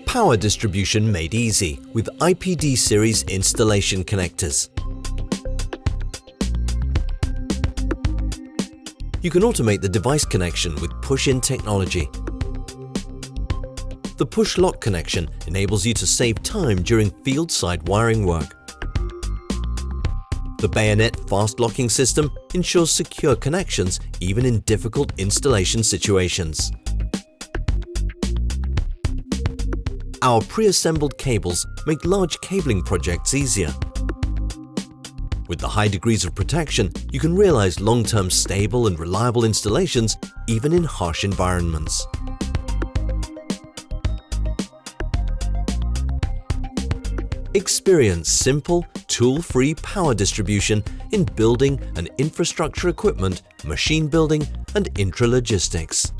Power distribution made easy with IPD Series installation connectors. You can automate the device connection with push-in technology. The push-lock connection enables you to save time during field-side wiring work. The bayonet fast locking system ensures secure connections even in difficult installation situations. Our pre-assembled cables make large cabling projects easier. With the high degrees of protection, you can realize long-term stable and reliable installations even in harsh environments. Experience simple, tool-free power distribution in building and infrastructure equipment, machine building, and intralogistics.